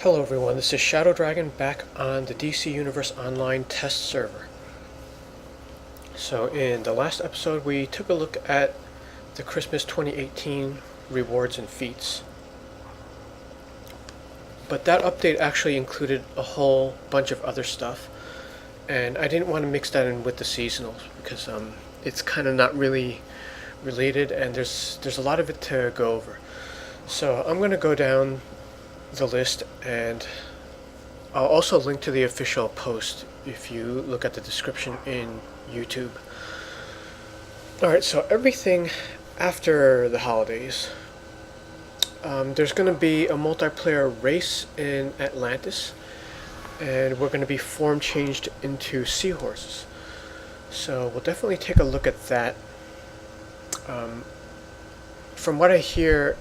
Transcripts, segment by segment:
Hello everyone, this is Shadow Dragon back on the DC Universe Online test server. So in the last episode we took a look at the Christmas 2018 rewards and feats. But that update actually included a whole bunch of other stuff, and I didn't want to mix that in with the seasonals because it's kind of not really related and there's a lot of it to go over. So I'm going to go down the list, and I'll also link to the official post if you look at the description in YouTube. Alright, so everything after the holidays, there's going to be a multiplayer race in Atlantis, and we're going to be form changed into seahorses. So we'll definitely take a look at that. From what I hear,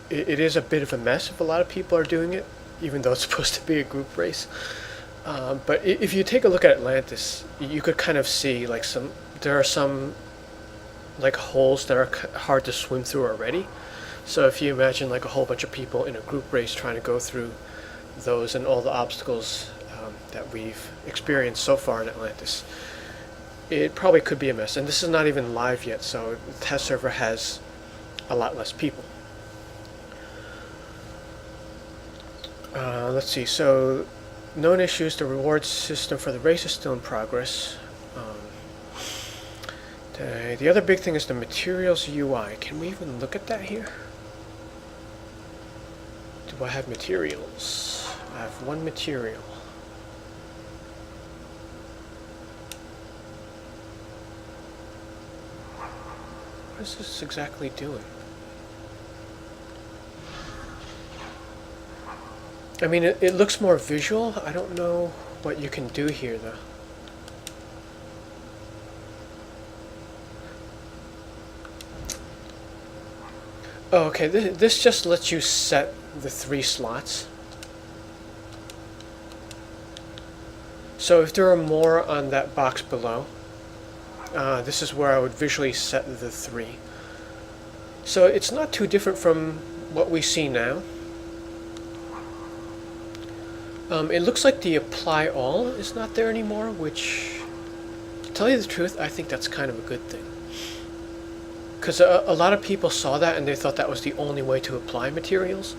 it is a bit of a mess if a lot of people are doing it, even though it's supposed to be a group race. But if you take a look at Atlantis, you could kind of see like there are some like holes that are hard to swim through already. So if you imagine like a whole bunch of people in a group race trying to go through those and all the obstacles that we've experienced so far in Atlantis, it probably could be a mess. And this is not even live yet, so the test server has a lot less people. Let's see, so known issues, the reward system for the race is still in progress. The other big thing is the materials UI. Can we even look at that here? Do I have materials? I have one material. What is this exactly doing? I mean, it looks more visual. I don't know what you can do here, though. Oh, okay, this just lets you set the 3 slots. So if there are more on that box below, this is where I would visually set the 3. So it's not too different from what we see now. It looks like the apply all is not there anymore, which, to tell you the truth, I think that's kind of a good thing. Because a lot of people saw that and they thought that was the only way to apply materials.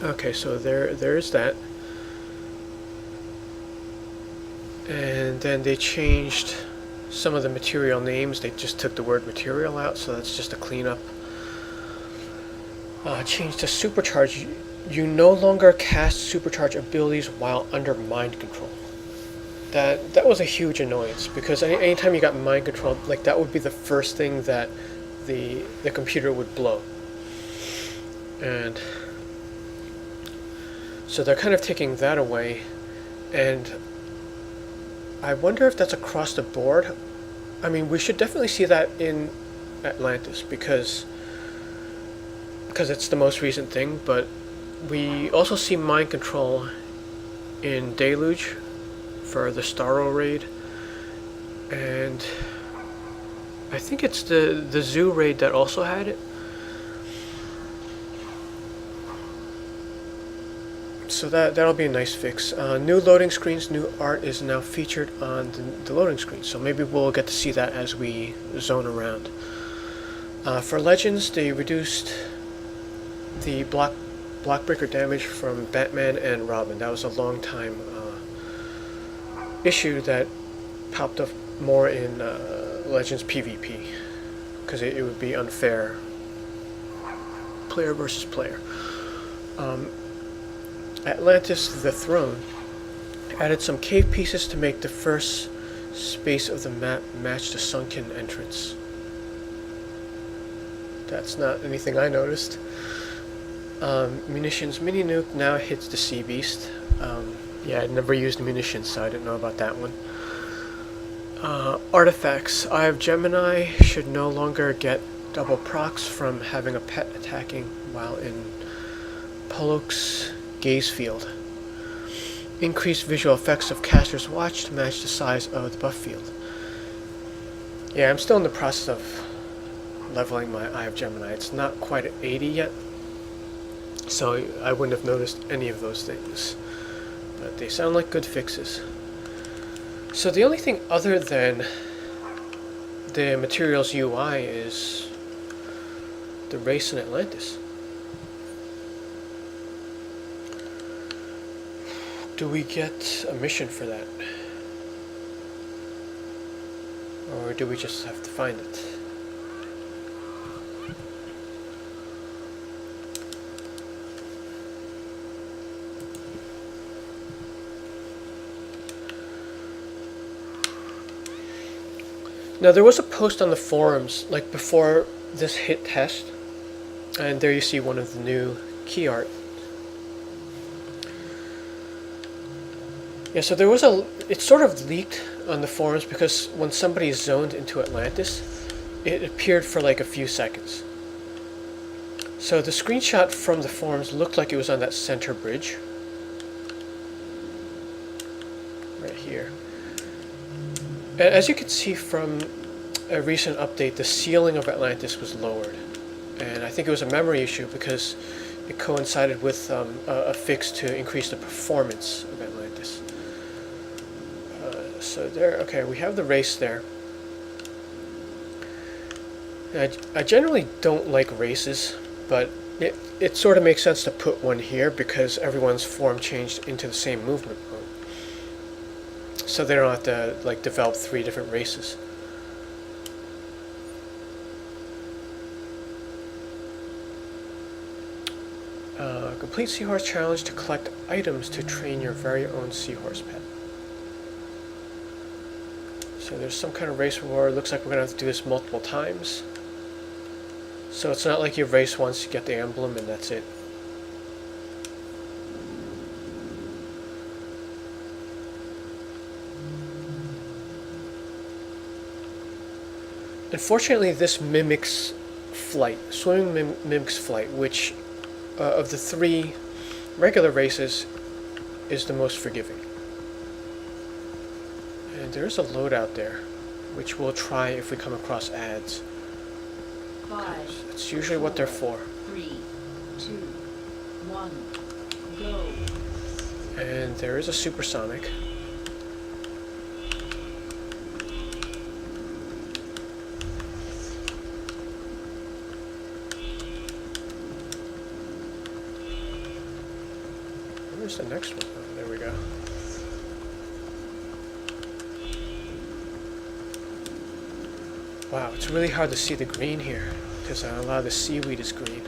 Okay, so there's that. And then they changed some of the material names. They just took the word material out, so that's just a cleanup. Change to supercharge. You no longer cast supercharge abilities while under mind control. That was a huge annoyance, because anytime you got mind control, like that would be the first thing that the computer would blow. And so they're kind of taking that away, and I wonder if that's across the board. I mean, we should definitely see that in Atlantis because it's the most recent thing, but we also see mind control in Deluge for the Starro raid, and I think it's the Zoo raid that also had it. So that'll be a nice fix. New loading screens, new art is now featured on the loading screen, so maybe we'll get to see that as we zone around. For Legends, they reduced the block breaker damage from Batman and Robin. That was a long time issue that popped up more in Legends PvP, because it would be unfair player versus player. Atlantis the Throne added some cave pieces to make the first space of the map match the sunken entrance. That's not anything I noticed. Munitions mini nuke now hits the Sea Beast. Yeah, I'd never used munitions, so I didn't know about that one. Artifacts. Eye of Gemini should no longer get double procs from having a pet attacking while in Pollock's gaze field. Increased visual effects of Caster's Watch to match the size of the buff field. Yeah, I'm still in the process of leveling my Eye of Gemini. It's not quite at 80 yet, So I wouldn't have noticed any of those things. But they sound like good fixes. So the only thing other than the materials UI is the race in Atlantis. Do we get a mission for that? Or do we just have to find it? Now there was a post on the forums like before this hit test, and there you see one of the new key art. Yeah, so there was it sort of leaked on the forums because when somebody zoned into Atlantis, it appeared for like a few seconds. So the screenshot from the forums looked like it was on that center bridge. Right here. And as you can see from a recent update, the ceiling of Atlantis was lowered. And I think it was a memory issue because it coincided with a fix to increase the performance of Atlantis. So there, okay, we have the race there. I generally don't like races, but it sort of makes sense to put one here because everyone's form changed into the same movement mode. So they don't have to like develop 3 different races. Complete Seahorse Challenge to collect items to train your very own seahorse pet. So there's some kind of race reward. Looks like we're going to have to do this multiple times. So it's not like you race once, you get the emblem, and that's it. Unfortunately, this mimics flight. Swimming mimics flight, which of the 3 regular races is the most forgiving. And there's a loadout there, which we'll try if we come across ads. 5. It's usually what they're for. 3, 2, 1, go. And there is a supersonic. Where's the next one? Oh, there we go. Wow, it's really hard to see the green here because a lot of the seaweed is green.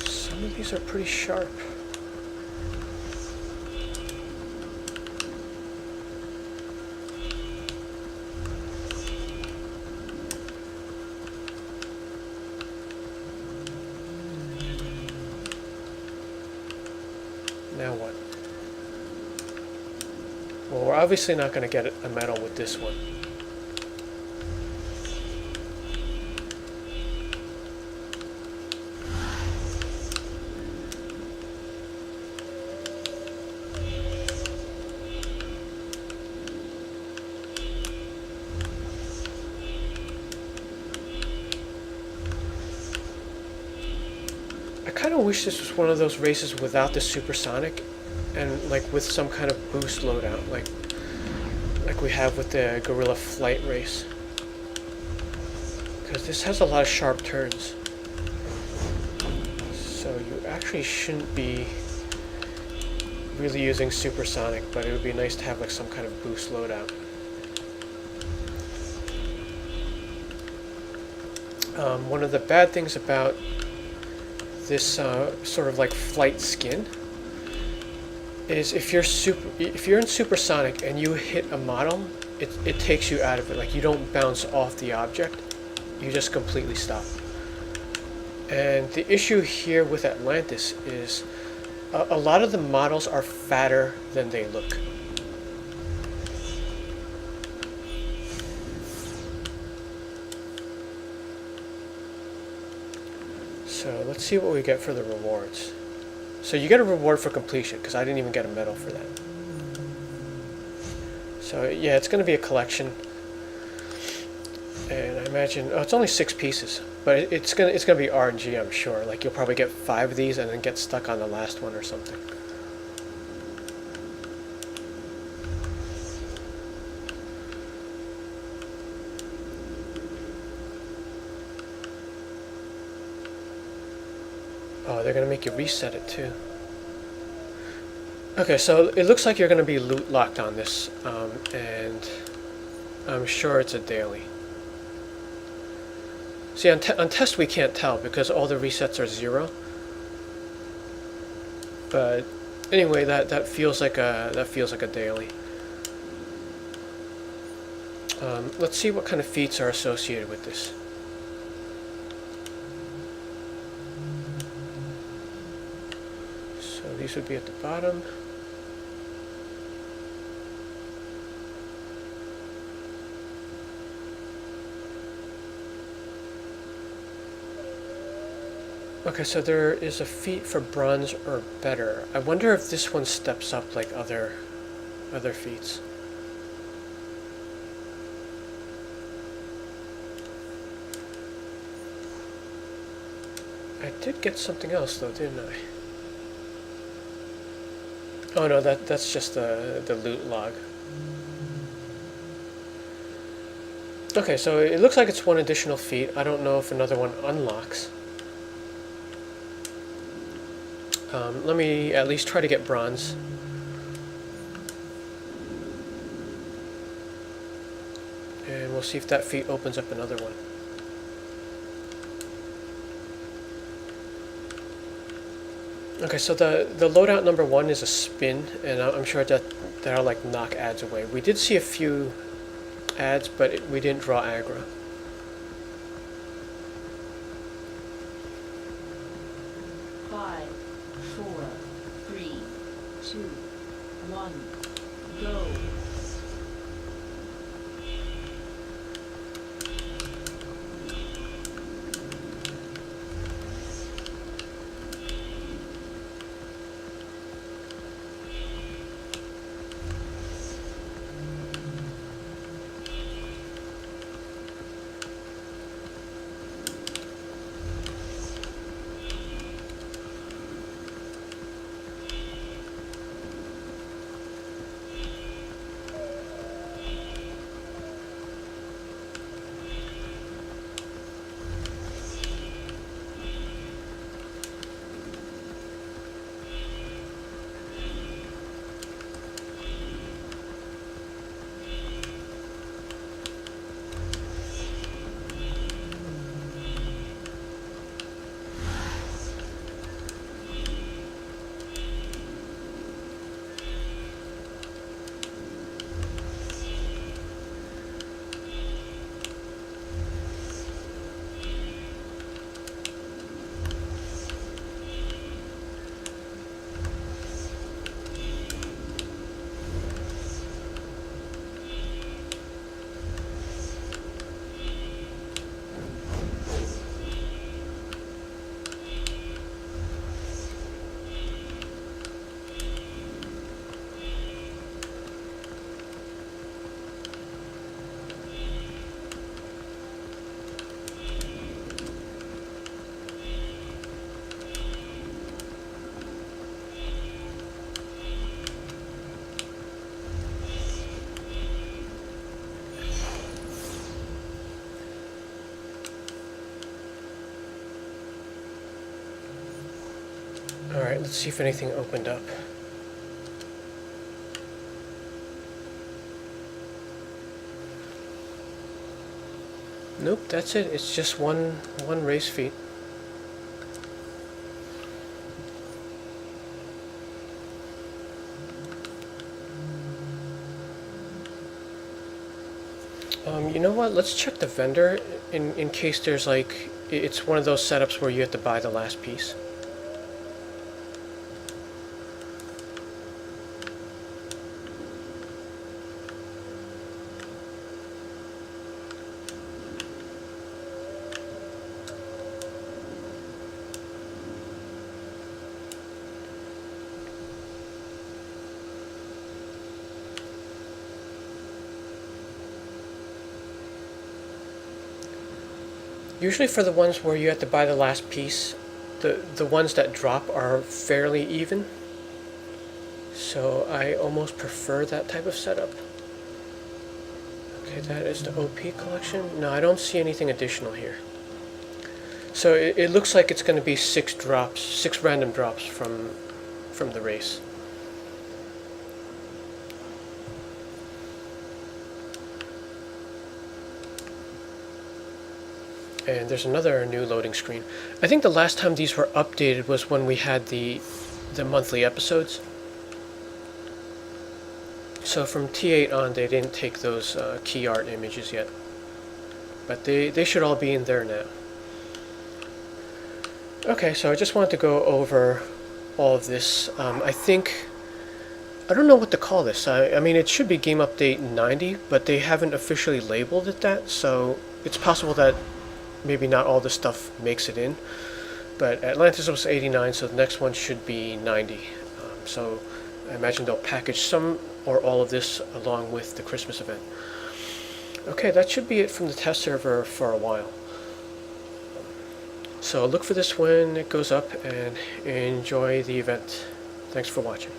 Some of these are pretty sharp. Now what? Well, we're obviously not going to get a medal with this one. I kind of wish this was one of those races without the supersonic and like with some kind of boost loadout like we have with the Gorilla Flight race, because this has a lot of sharp turns, so you actually shouldn't be really using supersonic, but it would be nice to have like some kind of boost loadout. One of the bad things about this sort of like flight skin is if you're in supersonic and you hit a model, it takes you out of it. Like you don't bounce off the object, you just completely stop. And the issue here with Atlantis is a lot of the models are fatter than they look. So let's see what we get for the rewards. So you get a reward for completion, because I didn't even get a medal for that. So yeah, it's going to be a collection. And I imagine, oh, it's only 6 pieces, but it's gonna be RNG, I'm sure. Like you'll probably get 5 of these and then get stuck on the last one or something. Oh, they're gonna make you reset it too. Okay, so it looks like you're gonna be loot locked on this, and I'm sure it's a daily. See, on test we can't tell because all the resets are 0. But anyway, that feels like a daily. Let's see what kind of feats are associated with this. So these would be at the bottom. Okay, so there is a feat for bronze or better. I wonder if this one steps up like other feats. I did get something else though, didn't I? Oh no, that's just the loot log. Okay, so it looks like it's one additional feat. I don't know if another one unlocks. Let me at least try to get bronze. And we'll see if that feat opens up another one. Okay, so the loadout number 1 is a spin, and I'm sure that'll like knock ads away. We did see a few ads, but we didn't draw aggro. Five, four, three, two, one, go. Alright, let's see if anything opened up. Nope, that's it. It's just one race feat. You know what? Let's check the vendor in case there's like it's one of those setups where you have to buy the last piece. Usually for the ones where you have to buy the last piece, the ones that drop are fairly even. So I almost prefer that type of setup. Okay, that is the OP collection. No, I don't see anything additional here. So it looks like it's going to be 6 drops, 6 random drops from the race. And there's another new loading screen. I think the last time these were updated was when we had the monthly episodes. So from T8 on, they didn't take those key art images yet. But they should all be in there now. Okay, so I just wanted to go over all of this. I don't know what to call this. I mean, it should be Game Update 90, but they haven't officially labeled it that, so it's possible that maybe not all this stuff makes it in. But Atlantis was 89, so the next one should be 90. So I imagine they'll package some or all of this along with the Christmas event. Okay, that should be it from the test server for a while. So look for this when it goes up and enjoy the event. Thanks for watching.